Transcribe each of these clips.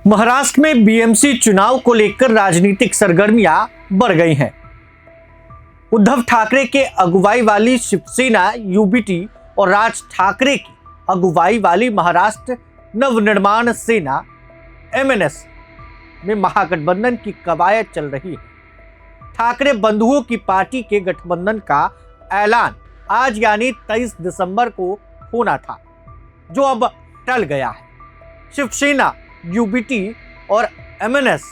महाराष्ट्र में बीएमसी चुनाव को लेकर राजनीतिक सरगर्मियां बढ़ गई हैं। उद्धव ठाकरे के अगुवाई वाली शिवसेना यूबीटी और राज ठाकरे की अगुवाई वाली महाराष्ट्र नवनिर्माण सेना एमएनएस में महागठबंधन की कवायद चल रही है। ठाकरे बंधुओं की पार्टी के गठबंधन का ऐलान आज यानी 23 दिसंबर को होना था, जो अब टल गया है। शिवसेना यूबीटी और एमएनएस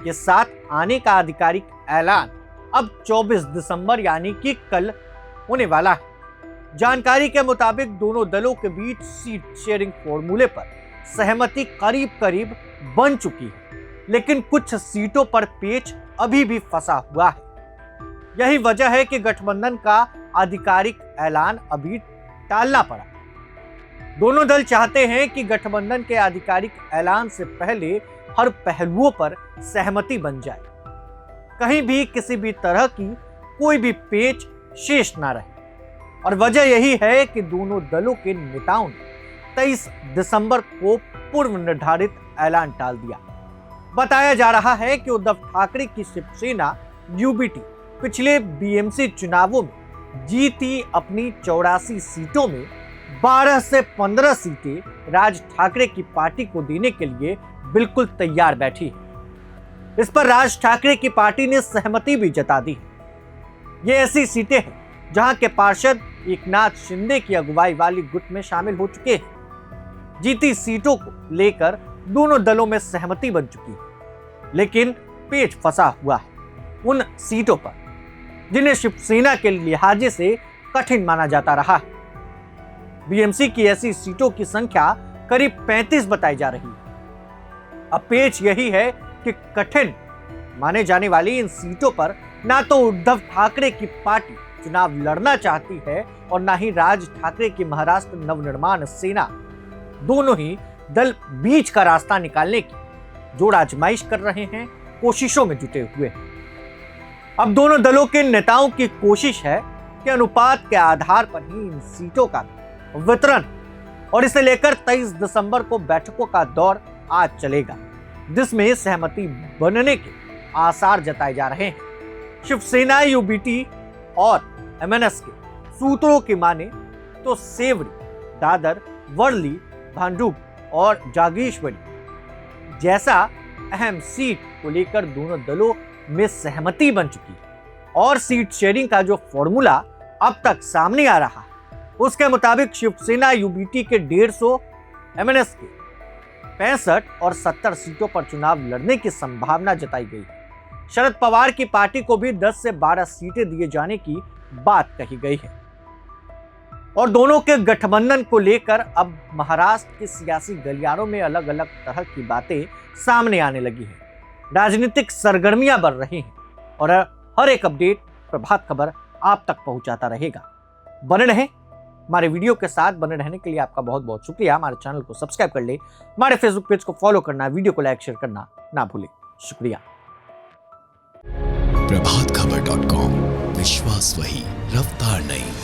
के साथ आने का आधिकारिक ऐलान अब 24 दिसंबर यानी कि कल होने वाला है। जानकारी के मुताबिक दोनों दलों के बीच सीट शेयरिंग फॉर्मूले पर सहमति करीब करीब बन चुकी है, लेकिन कुछ सीटों पर पेच अभी भी फंसा हुआ है। यही वजह है कि गठबंधन का आधिकारिक ऐलान अभी टालना पड़ा। दोनों दल चाहते हैं कि गठबंधन के आधिकारिक ऐलान से पहले हर पहलुओं पर सहमति बन जाए, कहीं भी किसी भी तरह की कोई भी पेच शेष ना रहे। और वजह यही है कि दोनों दलों के नेताओं ने 23 दिसंबर को पूर्व निर्धारित ऐलान टाल दिया। बताया जा रहा है कि उद्धव ठाकरे की शिवसेना यूबीटी पिछले बीएमसी चुनावों में जीती अपनी 84 सीटों में 12 से 15 सीटें राज ठाकरे की पार्टी को देने के लिए बिल्कुल तैयार बैठी है। इस पर राज ठाकरे की पार्टी ने सहमति भी जता दी है। ये ऐसी सीटें हैं जहां के पार्षद एकनाथ शिंदे की अगुवाई वाली गुट में शामिल हो चुके हैं। जीती सीटों को लेकर दोनों दलों में सहमति बन चुकी है, लेकिन पेच फंसा हुआ है उन सीटों पर जिन्हें शिवसेना के लिहाजे से कठिन माना जाता रहा है। बीएमसी की ऐसी सीटों की संख्या करीब 35 बताई जा रही है। अब पेच यही है कि कठिन माने जाने वाली इन सीटों पर ना तो उद्धव ठाकरे की पार्टी चुनाव लड़ना चाहती है और ना ही राज ठाकरे की महाराष्ट्र नवनिर्माण सेना। दोनों ही दल बीच का रास्ता निकालने की जोड़ आजमाइश कर रहे हैं, कोशिशों में जुटे हुए हैं। अब दोनों दलों के नेताओं की कोशिश है कि अनुपात के आधार पर ही इन सीटों का वितरण, और इसे लेकर 23 दिसंबर को बैठकों का दौर आज चलेगा, जिसमें सहमति बनने के आसार जताए जा रहे हैं। शिवसेना यूबीटी और एमएनएस के सूत्रों की माने तो सेवरी, दादर, वर्ली, भांडुप और जागेश्वरी जैसा अहम सीट को लेकर दोनों दलों में सहमति बन चुकी है। और सीट शेयरिंग का जो फॉर्मूला अब तक सामने आ रहा है, उसके मुताबिक शिवसेना यूबीटी के 150, एमएनएस के 65 और 70 सीटों पर चुनाव लड़ने की संभावना जताई गई है। शरद पवार की पार्टी को भी 10 से 12 सीटें दिए जाने की बात कही गई है। और दोनों के गठबंधन को लेकर अब महाराष्ट्र के सियासी गलियारों में अलग अलग तरह की बातें सामने आने लगी हैं। राजनीतिक सरगर्मियां बढ़ रही हैं और हर एक अपडेट प्रभात खबर आप तक पहुंचाता रहेगा। बने रहें हमारे वीडियो के साथ। बने रहने के लिए आपका बहुत बहुत शुक्रिया। हमारे चैनल को सब्सक्राइब कर ले, हमारे फेसबुक पेज को फॉलो करना, वीडियो को लाइक शेयर करना ना भूलें। शुक्रिया। प्रभातखबर.com, विश्वास वही, रफ्तार नहीं।